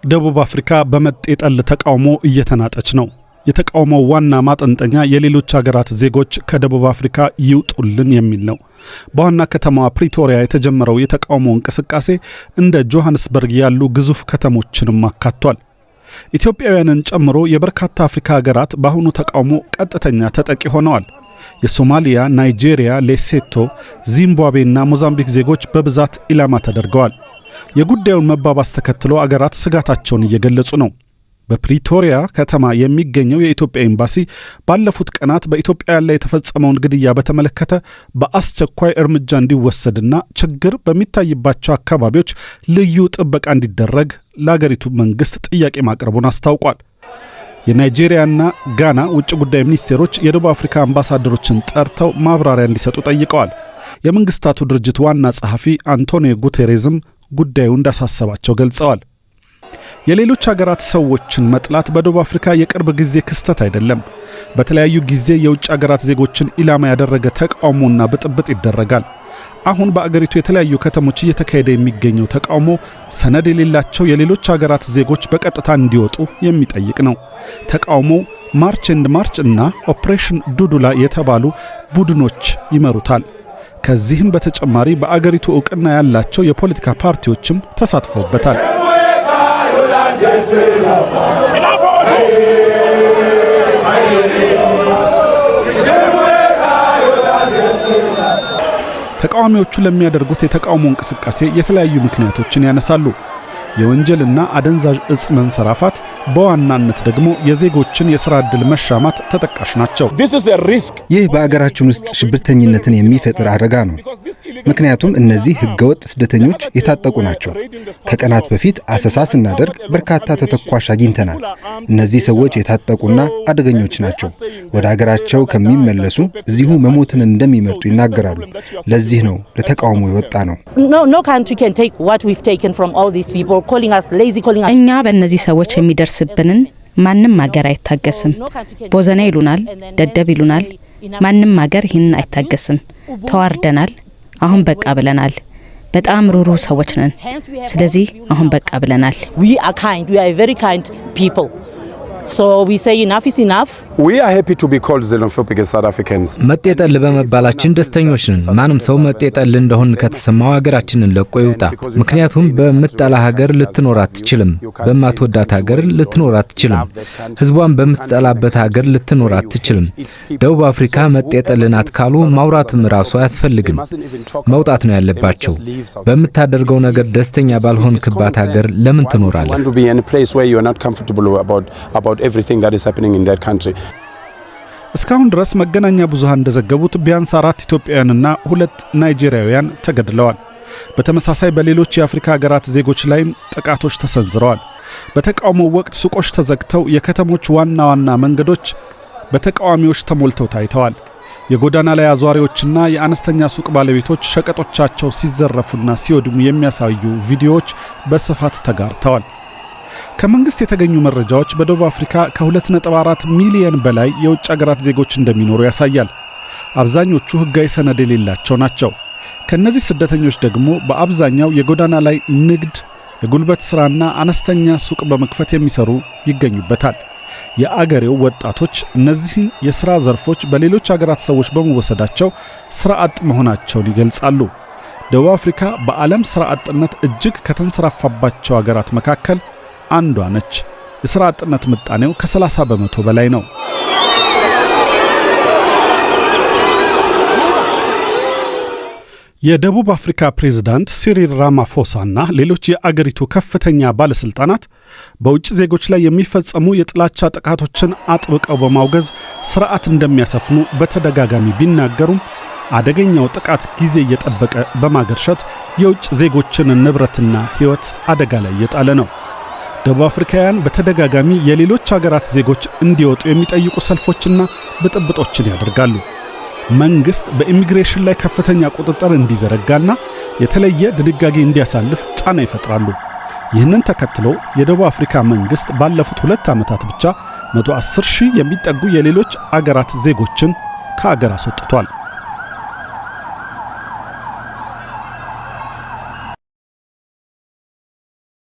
ደቡብ አፍሪካ በመጤ ጠል ተቃውሞ እየተናጠች ነው። የተቃውሞው ዋና ማጠንጠኛ የሌሎች ሀገራት ዜጎች ከደቡብ አፍሪካ ይውጡልን የሚል ነው። በዋና ከተማዋ ፕሪቶሪያ የተጀመረው የተቃውሞ እንቅስቃሴ እንደ ጆሃንስበርግ ያሉ ግዙፍ ከተሞችንም አካቷል። ኢትዮጵያውያንን ጨምሮ የበርካታ አፍሪካ ሀገራት በአሁኑ ተቃውሞ ቀጥተኛ ተጠቂ ሆነዋል። የሶማሊያ፣ ናይጄሪያ፣ ሌሴቶ፣ ዚምባብዌና ሞዛምቢክ ዜጎች በብዛት ኢላማ ተደርገዋል። የጉዳዩን መባባስ ተከትሎ አገራት ስጋታቸውን እየገለጹ ነው። በፕሪቶሪያ ከተማ የሚገኘው የኢትዮጵያ ኤምባሲ ባለፉት ቀናት በኢትዮጵያውያን ላይ የተፈጸመውን ግድያ በተመለከተ በአስቸኳይ እርምጃ እንዲወሰድና ችግር በሚታይባቸው አካባቢዎች ልዩ ጥበቃ እንዲደረግ ለአገሪቱ መንግስት ጥያቄ ማቅረቡን አስታውቋል። የናይጄሪያና ጋና ውጭ ጉዳይ ሚኒስቴሮች የደቡብ አፍሪካ አምባሳደሮችን ጠርተው ማብራሪያ እንዲሰጡ ጠይቀዋል። የመንግስታቱ ድርጅት ዋና ጸሐፊ አንቶኒዮ ጉቴሬዝም ጉዳዩ እንዳሳሰባቸው ገልጸዋል። የሌሎች ሀገራት ሰዎችን መጥላት በደቡብ አፍሪካ የቅርብ ጊዜ ክስተት አይደለም። በተለያዩ ጊዜ የውጭ ሀገራት ዜጎችን ኢላማ ያደረገ ተቃውሞና ብጥብጥ ይደረጋል። አሁን በአገሪቱ የተለያዩ ከተሞች እየተካሄደ የሚገኘው ተቃውሞ ሰነድ የሌላቸው የሌሎች ሀገራት ዜጎች በቀጥታ እንዲወጡ የሚጠይቅ ነው። ተቃውሞው ማርች ኤንድ ማርች እና ኦፕሬሽን ዱዱላ የተባሉ ቡድኖች ይመሩታል። ከዚህም በተጨማሪ በአገሪቱ ዕውቅና ያላቸው የፖለቲካ ፓርቲዎችም ተሳትፈውበታል። ተቃዋሚዎቹ ለሚያደርጉት የተቃውሞ እንቅስቃሴ የተለያዩ ምክንያቶችን ያነሳሉ። የወንጀልና አደንዛዥ እጽ መንሰራፋት፣ በዋናነት ደግሞ የዜጎችን የሥራ ዕድል መሻማት ተጠቃሽ ናቸው። ይህ በአገራችን ውስጥ ሽብርተኝነትን የሚፈጥር አደጋ ነው። ምክንያቱም እነዚህ ህገወጥ ስደተኞች የታጠቁ ናቸው። ከቀናት በፊት አሰሳ ስናደርግ በርካታ ተተኳሽ አግኝተናል። እነዚህ ሰዎች የታጠቁና አደገኞች ናቸው። ወደ አገራቸው ከሚመለሱ እዚሁ መሞትን እንደሚመርጡ ይናገራሉ። ለዚህ ነው ለተቃውሞ የወጣ ነው። እኛ በእነዚህ ሰዎች የሚደርስብንን ማንም አገር አይታገስም። ቦዘና ይሉናል፣ ደደብ ይሉናል። ማንም አገር ይህንን አይታገስም። ተዋርደናል። አሁን በቃ ብለናል። በጣም ሩሩ ሰዎች ነን። ስለዚህ አሁን በቃ ብለናል። So we say enough is enough. We are happy to be called xenophobic as South Africans. መጤጠል በመባላችን ደስተኞች ነን። ማንም ሰው መጤጠል እንደሆነ ከተሰማው ሀገራችንን ለቆ ይውጣ። ምክንያቱም በምትጠላ ሀገር ልትኖር አትችልም። በማትወዳት ሀገር ልትኖር አትችልም። ህዝቧን በምትጠላበት ሀገር ልትኖር አትችልም። ደቡብ አፍሪካ መጤጠልን አትካሉ ማውራትም ራሱ አያስፈልግም። መውጣት ነው ያለባቸው። በምታደርገው ነገር ደስተኛ ባልሆንክባት ሀገር ለምን ትኖራለህ? Everything that is happening in that country. እስካሁን ድረስ መገናኛ ብዙሃን እንደዘገቡት ቢያንስ 4 ኢትዮጵያውያንና 2 ናይጄሪያውያን ተገድለዋል። በተመሳሳይ በሌሎች የአፍሪካ ሀገራት ዜጎች ላይም ጥቃቶች ተሰንዝረዋል። በተቃውሞው ወቅት ሱቆች ተዘግተው የከተሞች ዋና ዋና መንገዶች በተቃዋሚዎች ተሞልተው ታይተዋል። የጎዳና ላይ አዟሪዎችና የአነስተኛ ሱቅ ባለቤቶች ሸቀጦቻቸው ሲዘረፉና ሲወድሙ የሚያሳዩ ቪዲዮዎች በስፋት ተጋርተዋል። ከመንግስት የተገኙ መረጃዎች በደቡብ አፍሪካ ከ2.4 ሚሊዮን በላይ የውጭ ሀገራት ዜጎች እንደሚኖሩ ያሳያል። አብዛኞቹ ህጋዊ ሰነድ የሌላቸው ናቸው። ከነዚህ ስደተኞች ደግሞ በአብዛኛው የጎዳና ላይ ንግድ፣ የጉልበት ሥራና አነስተኛ ሱቅ በመክፈት የሚሰሩ ይገኙበታል። የአገሬው ወጣቶች እነዚህን የሥራ ዘርፎች በሌሎች ሀገራት ሰዎች በመወሰዳቸው ሥራ አጥ መሆናቸውን ይገልጻሉ። ደቡብ አፍሪካ በዓለም ሥራ አጥነት እጅግ ከተንሰራፋባቸው ሀገራት መካከል አንዷ ነች። የሥራ አጥነት ምጣኔው ከ30% በላይ ነው። የደቡብ አፍሪካ ፕሬዝዳንት ሲሪል ራማፎሳና ሌሎች የአገሪቱ ከፍተኛ ባለስልጣናት በውጭ ዜጎች ላይ የሚፈጸሙ የጥላቻ ጥቃቶችን አጥብቀው በማውገዝ ስርዓት እንደሚያሰፍኑ በተደጋጋሚ ቢናገሩም አደገኛው ጥቃት ጊዜ እየጠበቀ በማገርሸት የውጭ ዜጎችን ንብረትና ሕይወት አደጋ ላይ እየጣለ ነው። ደቡብ አፍሪካውያን በተደጋጋሚ የሌሎች ሀገራት ዜጎች እንዲወጡ የሚጠይቁ ሰልፎችና ብጥብጦችን ያደርጋሉ። መንግስት በኢሚግሬሽን ላይ ከፍተኛ ቁጥጥር እንዲዘረጋና የተለየ ድንጋጌ እንዲያሳልፍ ጫና ይፈጥራሉ። ይህንን ተከትሎ የደቡብ አፍሪካ መንግስት ባለፉት 2 ዓመታት ብቻ 110,000 የሚጠጉ የሌሎች አገራት ዜጎችን ከአገር አስወጥቷል።